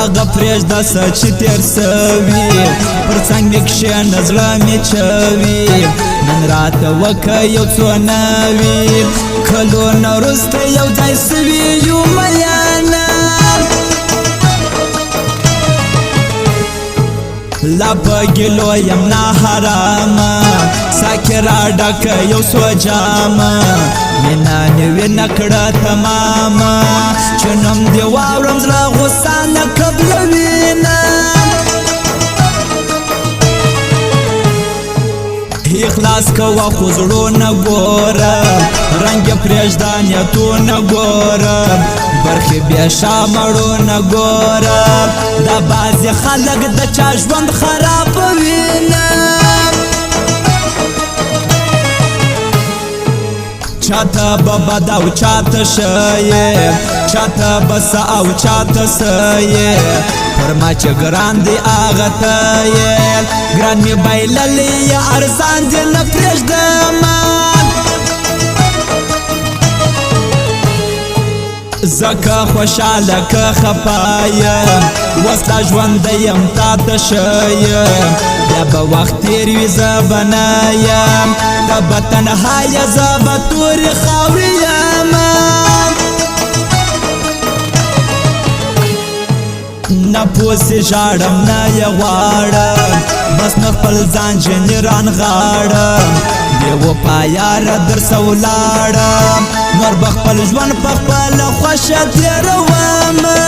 هغه پرېږده څه چې تېر سوي پر څنګ مې کښېنه زړه مې چوي نن راته وکه یو څو نوي کلونه وروسته یو ځای سوي یو میینه لا په ګیلو یم نه حرامه ساکې راډکه یو څو جامه مینه مې وینه کړه تمامه چې نوم دې واورم زړه غوسه نه قبلوینه اخلاص کوه خو زړونه ګوره رنګ یې پرېږده نیتونه ګوره برخې بیا شامړونه ګوره دا بعضې خلک د چا ژوند خرابوینه چاته به بد او چاته ښه چاته به څه او چاته څه پر ما چې ګران دی هغه ته ګران مې بایللی یا ارزان دې نه پرېږدمه زکه خوشحاله که خفا یم اوس لا ژوندی یم تا ته ښه بیا به وخت تېر وي زه به نه یم ته به تنها یه زه به تورې خاورې یمه نه پوسې ژاړم نه یې غواړم بس نه خپل ځان جنې رانغاړم بې وفا یاره درسه ولاړم نور به خپل ژوند په خپله خوښه تېرومه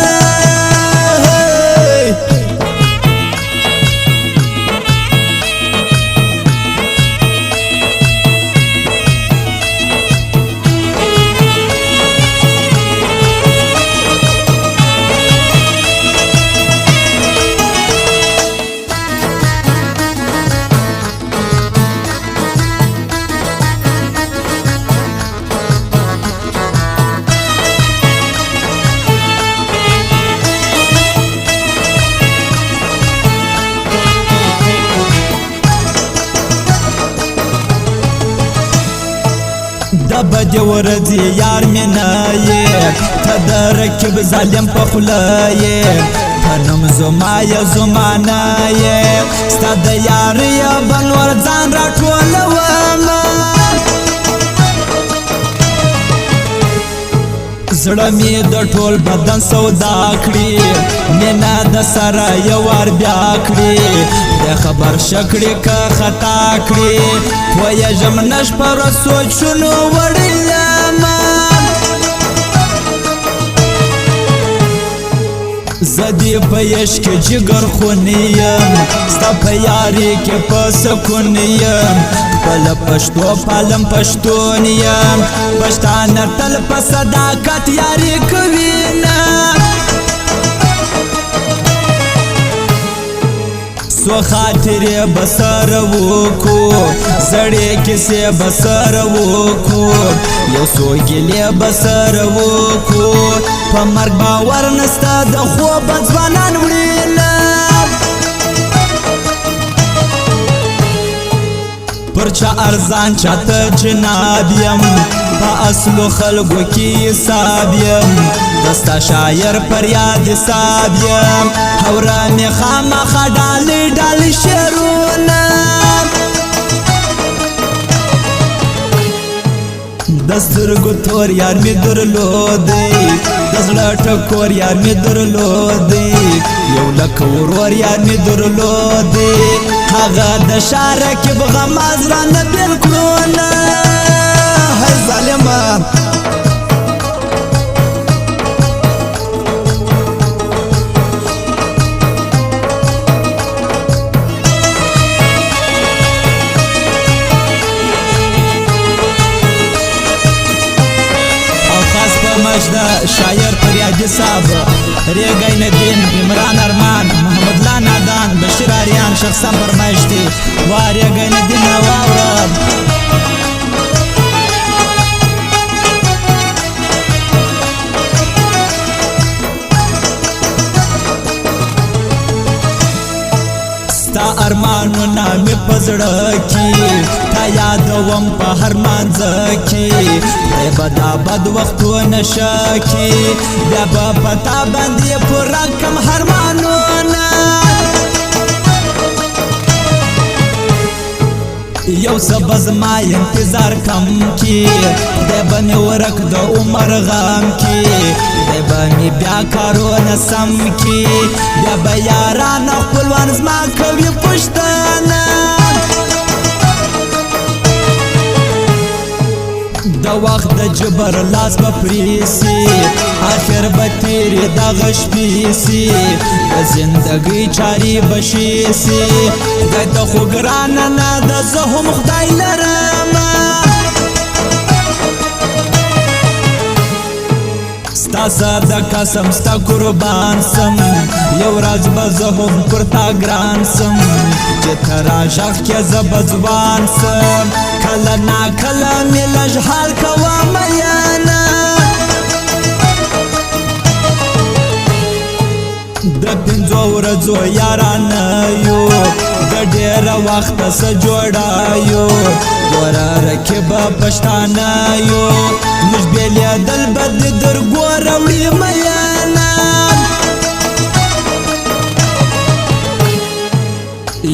بدې ورځې یار مې نه یې ته د رقیب ظالم په خوله یې په نوم زما یې زمانه یې ستا د یارۍ به نور ځان راټولومه زړه مې د ټول بدن سودا کړي مینه د سره یو وار بیا کړي پرې خبر شه کړي که خطا کړي پوهېږم نه شپه ورځ سوچونو وړی یمه زه دې په عشق کې جګر خونی یم ستا په یارۍ کې په سکون یم خپله پښتو پالم پښتون یم پښتانه تل په صداقت یاري کوینه څو خاطرې به سره وکړو زړې کیسې به سره وکړو یو څو ګیلې به سره وکړو په مرګ باور نسته د خوبه ځوانان وړینه پر چا ارزان چاته جناب یم په اصلو خلکو کې حساب یم دستا شاعر پر یاد حساب یم حوره مې خامخا ډالۍ ډالۍ شعرونه د سترګو تور یار مې درلودی د زړه ټکور یار مې درلودی یو لکه ورور یار مې درلودی هغه د ښار رقیب غماز رانه بېل کړو نه هی ظالمه شاعر فریادی صاحب ریگای ندین عمران ارمان محمد لا نادان بشیر آریان شخصا فرمایشتی و ریگای ندین واورم ستا ارمانو نامی پزړه کې تا یادوم په هر مانځه کې خدای به دا بد وختونه شکي بیا به په تا باندې پوره کم ارمانونه یو سبز ما انتظار کم کی خدای به مې ورک د عمر غم کی خدای به مې بیا کارونه سم کی بیا به یاران او خپلوان زما کوي پوښتنه د وخت د جبر لاس به پریسي آخر به تیرې دغه شپې سي د زندګۍ چارې به شي سي خدای ته خو ګرانه نه ده زه هم خدای لرمه ستا صدقه سم ستا قربان سم یو ورځ به زه هم پر تا ګران سم چې ته راږغ کې زه به ځوان سم کله ناکله مې لږ حال کوه میانه د پنځو ورځو یارانه یو د ډېره وخته څه جوړه یو ګوره رقیبه پښتانه یو موږ بېلېدل به د درګو راوړي میانه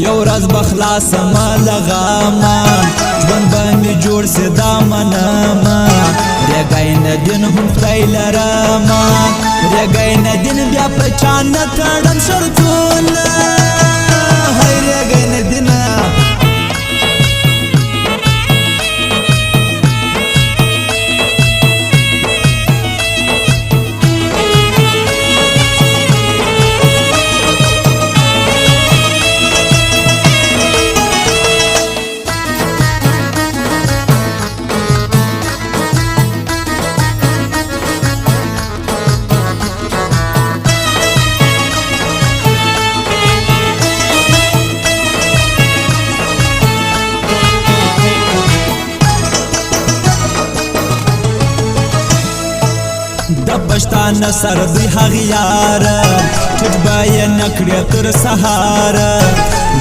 یو ورځ به خلاصمه له غمه ژوند به مې جوړ سي دا منمه ریګی نه دین هم خدای لرمه ریګی نه دین بیا په چا نه تړم شرطونه هی ریګی نه دینه د پښتانه سر دی هغه یار ټوټ به یې نکړې تر سهار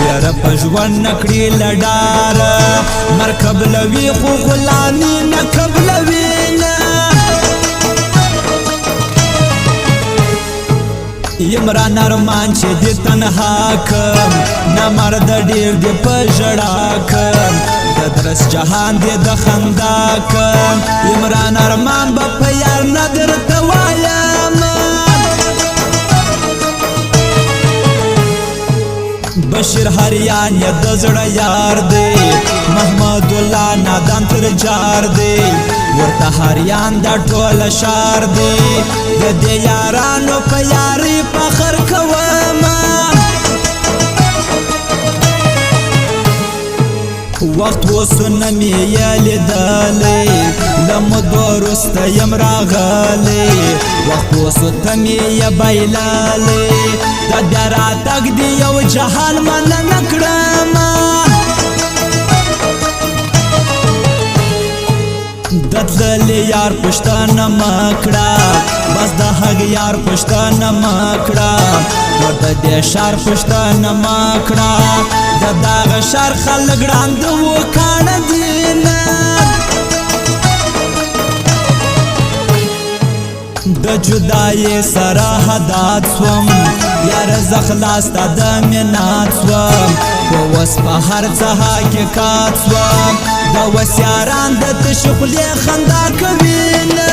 یاره په ژوند نکړې لډار مرکب لوي خو غلامي نه قبلوي نه عمران ارمان چې دې تنها کم نه مرد ډېر دې په ژړا کم د درس جهان دې د خندا کم عمران ارمان به په یار نه درته وایم بشیر هریان یې د زړه یار دی محمد الله نادان تر جار دی ورته هریان دا ټول شار دی د دې یارانو په یاري فخر کومه وخت وسونه مې یې لیدلی له مودو وروسته یم راغلی وخت وسوته مې یې بایللی د بیا راتګ دې یو جهان مننه کړمه د تللي یار پښتانه مه کړه بس د هغه یار پښتانه مه کړه ورته دې شار پښتانه مه کړه د دغه شار خلک ړاند و کاڼه دي نه د جدایۍ سره حداد سوم یار زه خلاص تا د مینات سوم خو اوس په هر څه حقیقت سوم د اوس یاران د تشې خولې خندا کوي نه